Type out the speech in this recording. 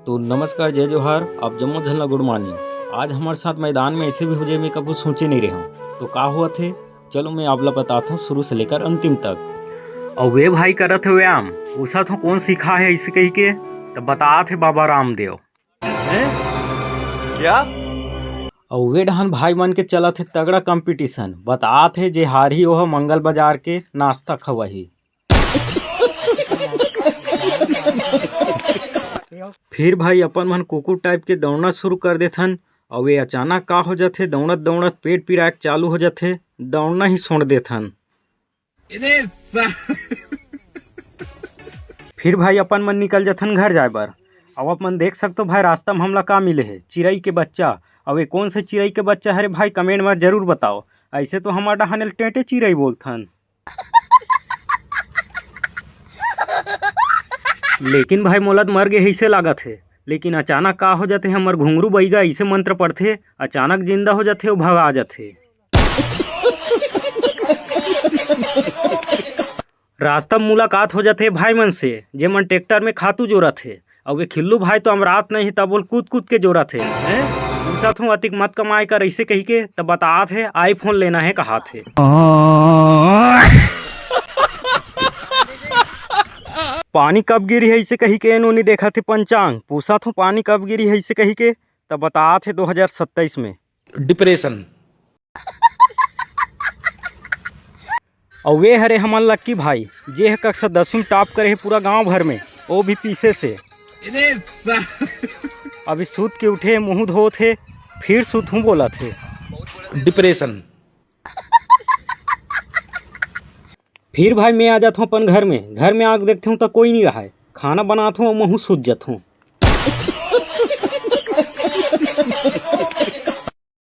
तो नमस्कार, जय जोहार, आप जम्मो झलना गुड मॉर्निंग। आज हमारे साथ मैदान में ऐसे भी हो जाए मैं कभी सोचे नहीं रहा हूँ। तो का हुआ थे, चलो मैं आपला बताता हूँ शुरू से लेकर अंतिम तक। और वे भाई करत है व्यायाम, पूछा था कौन सिखा है इसे कही के, तब बता थे बाबा रामदेव हैं? क्या? और वे डहन भाई मन के चला थे तगड़ा कंपटीशन, बता थे जे हारी वह मंगल बाजार के नाश्ता खवाही। फिर भाई अपन मन कुकुर टाइप के दौड़ना शुरू कर देथन और वे अचानक का हो जाथे, दौड़त दौड़त पेट पिराक चालू हो जाथे, दौड़ना ही छोड़ देथन। फिर भाई अपन मन निकल जाथन घर जाए बर। अब अपन देख सकते भाई रास्ता में हमला का मिले है, चिड़ई के बच्चा। और वे कौन से चिड़ई के बच्चा है रे भाई, कमेंट में जरूर बताओ। ऐसे तो हमारा डहानेल टेंटे चिड़ई बोलथन। लेकिन भाई मोलत मर गए ऐसे लागत है। लेकिन अचानक का हो जाते हमर घुंघरू बैगा ऐसे मंत्र पढ़ते, अचानक जिंदा हो जाते और भगा जाते। रास्ता में मुलाकात हो जाते भाई मन से, जे मन ट्रैक्टर में खातू जोरा थे। और वे खिल्लू भाई तो अमरात नहीं तब बोल कूद कूद के जोरा थे। पूछा था अतिक मत कमाए कर ऐसे कही के, तब बता थे आईफोन लेना है कहा थे। पानी कब गिरी है इसे कही के इन्होंने देखा थे पंचांग। पूछा था पानी कब गिरी है इसे कही के, तब बता थे 2027 में। डिप्रेशन। और वे हरे हमन लक्की भाई, जे है कक्षा 10वीं टॉप करे है पूरा गांव भर में, वो भी पीछे से। अभी सूत के उठे, मुंह धो थे, फिर सूत हूँ बोला थे। डिप्रेशन। फिर भाई मैं आ जाता हूँ अपन घर में आग देखता हूँ तो कोई नहीं रहा है, खाना बनाता हूँ और मुँह सूझ जाता हूँ।